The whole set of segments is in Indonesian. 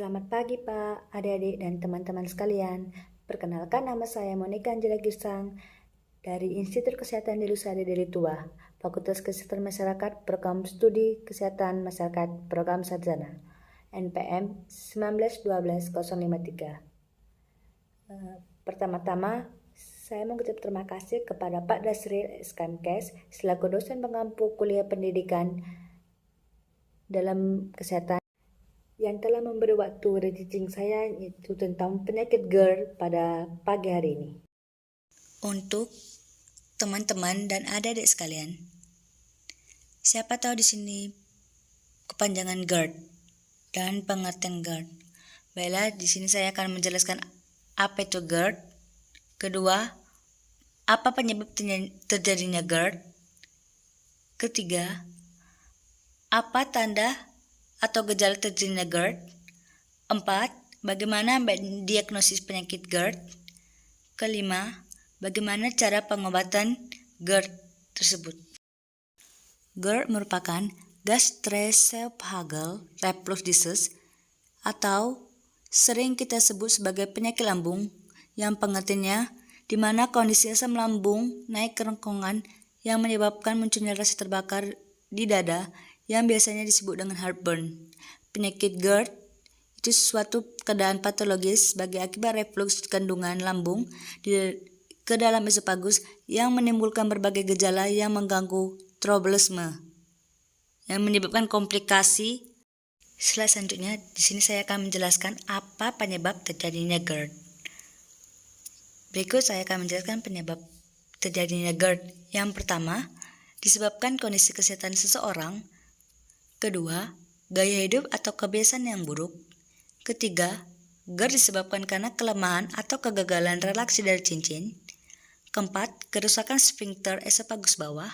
Selamat pagi Pak, adik-adik dan teman-teman sekalian. Perkenalkan, nama saya Monika Angela Girsang dari Institut Kesehatan Delusade Deli Tua, Fakultas Kesehatan Masyarakat, Program Studi Kesehatan Masyarakat, Program Sarjana, NPM 1912053. Pertama-tama, saya mengucap terima kasih kepada Pak Dasril SKMKes selaku dosen pengampu kuliah pendidikan dalam kesehatan yang telah memberi waktu teaching saya itu tentang penyakit GERD pada pagi hari ini. Untuk teman-teman dan adik-adik sekalian, siapa tahu di sini kepanjangan GERD dan pengertian GERD. Baiklah, di sini saya akan menjelaskan apa itu GERD. Kedua, apa penyebab terjadinya GERD. Ketiga, apa tanda atau gejala terjadinya GERD. 4. Bagaimana diagnosis penyakit GERD. Kelima, bagaimana cara pengobatan GERD tersebut. GERD merupakan gastroesophageal reflux disease atau sering kita sebut sebagai penyakit lambung yang pengertiannya di mana kondisi asam lambung naik kerongkongan yang menyebabkan munculnya rasa terbakar di dada yang biasanya disebut dengan heartburn. Penyakit GERD itu suatu keadaan patologis sebagai akibat reflux kandungan lambung ke dalam esofagus yang menimbulkan berbagai gejala yang mengganggu trombolisme yang menyebabkan komplikasi. Selanjutnya, di sini saya akan menjelaskan apa penyebab terjadinya GERD. Berikut saya akan menjelaskan penyebab terjadinya GERD. Yang pertama, disebabkan kondisi kesehatan seseorang. Kedua, gaya hidup atau kebiasaan yang buruk. Ketiga, GERD disebabkan karena kelemahan atau kegagalan relaksi dari cincin. Keempat, kerusakan sphincter esofagus bawah.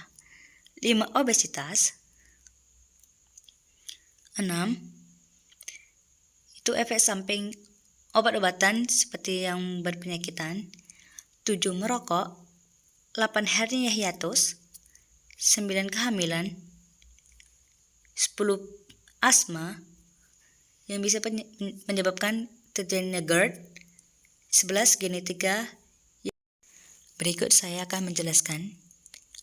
5. Obesitas. 6. Itu efek samping obat-obatan seperti yang berpenyakitan. 7. Merokok. 8. Hernia hiatus. 9. Kehamilan. 10. Asma yang bisa menyebabkan terjadinya GERD. 11. Genetika. Berikut saya akan menjelaskan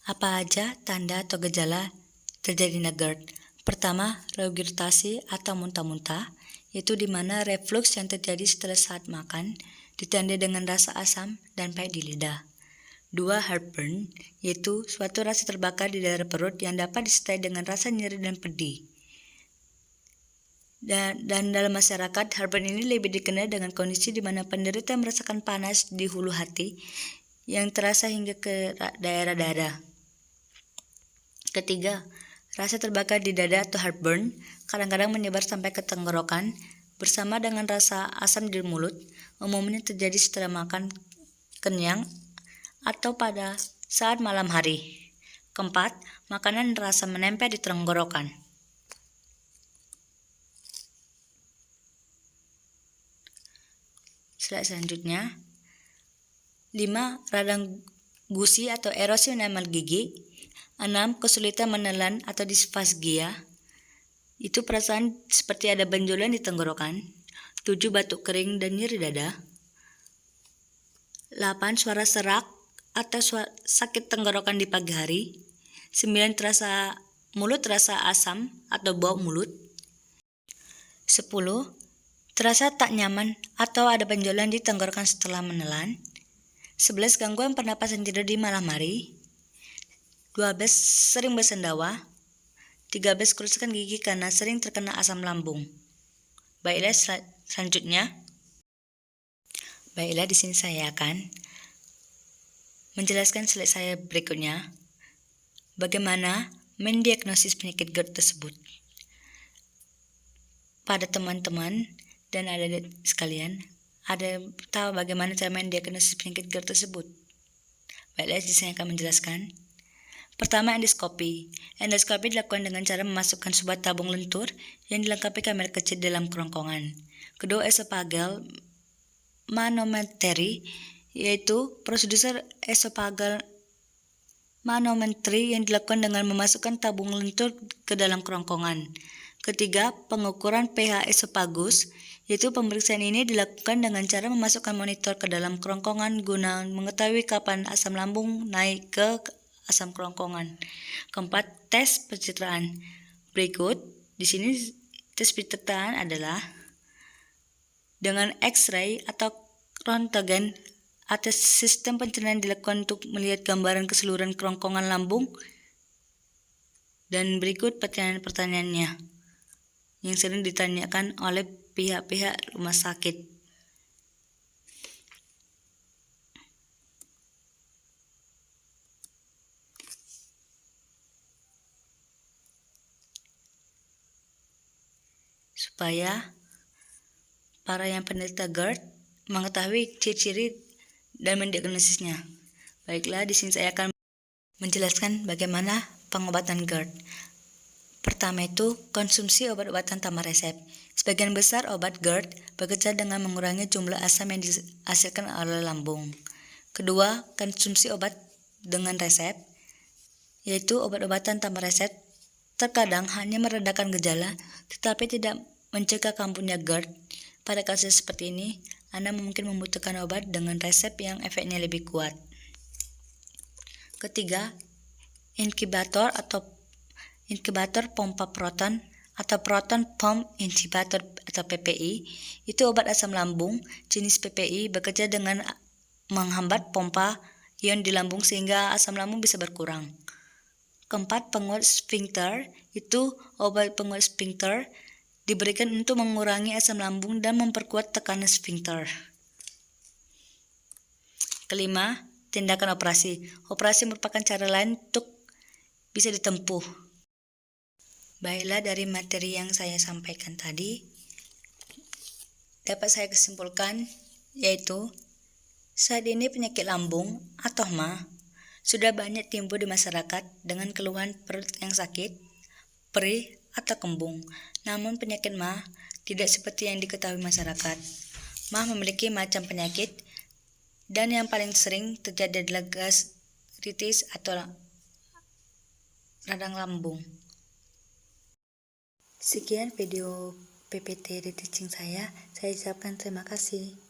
apa aja tanda atau gejala terjadinya GERD. Pertama, regurgitasi atau muntah-muntah, yaitu di mana reflux yang terjadi setelah saat makan ditandai dengan rasa asam dan pahit di lidah. 2. Heartburn, yaitu suatu rasa terbakar di daerah perut yang dapat disertai dengan rasa nyeri dan pedih. Dan dalam masyarakat, heartburn ini lebih dikenal dengan kondisi di mana penderita merasakan panas di hulu hati yang terasa hingga ke daerah dada. Ketiga, rasa terbakar di dada atau heartburn kadang-kadang menyebar sampai ke tenggorokan bersama dengan rasa asam di mulut, umumnya terjadi setelah makan kenyang atau pada saat malam hari. Keempat, makanan rasa menempel di tenggorokan. Slide selanjutnya. 5. Radang gusi atau erosi enamel gigi. 6. Kesulitan menelan atau disfagia. Itu perasaan seperti ada benjolan di tenggorokan. 7. Batuk kering dan nyeri dada. 8. Suara serak atau sakit tenggorokan di pagi hari. 9. Mulut terasa asam atau bau mulut. 10. Terasa tak nyaman atau ada benjolan di tenggorokan setelah menelan. 11. Gangguan pernapasan tidur di malam hari. 12. Sering bersendawa. 13. Kerusakan gigi karena sering terkena asam lambung. Baiklah, selanjutnya. Baiklah, di sini saya akan menjelaskan slide saya berikutnya. Bagaimana mendiagnosis penyakit GERD tersebut. Pada teman-teman dan adik-adik sekalian, ada tahu bagaimana cara mendiagnosis penyakit GERD tersebut? Baiklah, di sini saya akan menjelaskan. Pertama, endoskopi. Endoskopi dilakukan dengan cara memasukkan sebuah tabung lentur yang dilengkapi kamera kecil dalam kerongkongan. Kedua, esophageal manometry, yaitu prosedur esophageal manometry yang dilakukan dengan memasukkan tabung lentur ke dalam kerongkongan. Ketiga, pengukuran pH esofagus, yaitu pemeriksaan ini dilakukan dengan cara memasukkan monitor ke dalam kerongkongan guna mengetahui kapan asam lambung naik ke asam kerongkongan. Keempat, tes pencitraan. Berikut, di sini tes pencitraan adalah dengan X-ray atau Röntgen. Atas sistem pencernaan dilakukan untuk melihat gambaran keseluruhan kerongkongan lambung. Dan berikut pertanyaan-pertanyaannya yang sering ditanyakan oleh pihak-pihak rumah sakit. Supaya para yang penderita GERD mengetahui ciri-ciri dan mendiagnosisnya. Baiklah, di sini saya akan menjelaskan bagaimana pengobatan GERD. Pertama itu, konsumsi obat-obatan tanpa resep. Sebagian besar obat GERD bekerja dengan mengurangi jumlah asam yang dihasilkan oleh lambung. Kedua, konsumsi obat dengan resep, yaitu obat-obatan tanpa resep terkadang hanya meredakan gejala, tetapi tidak mencegah kambuhnya GERD. Pada kasus seperti ini, Anda mungkin membutuhkan obat dengan resep yang efeknya lebih kuat. Ketiga, inkubator pompa proton atau proton pump inhibitor atau PPI, itu obat asam lambung jenis PPI bekerja dengan menghambat pompa ion di lambung sehingga asam lambung bisa berkurang. Keempat, penguat sphincter, itu obat penguat sphincter diberikan untuk mengurangi asam lambung dan memperkuat tekanan sphincter. Kelima, tindakan operasi. Operasi merupakan cara lain untuk bisa ditempuh. Baiklah, dari materi yang saya sampaikan tadi, dapat saya kesimpulkan yaitu saat ini penyakit lambung atau MA sudah banyak timbul di masyarakat dengan keluhan perut yang sakit, perih, atau kembung. Namun penyakit MA tidak seperti yang diketahui masyarakat. MA memiliki macam penyakit dan yang paling sering terjadi adalah gastritis atau radang lambung. Sekian video PPT teaching saya ucapkan terima kasih.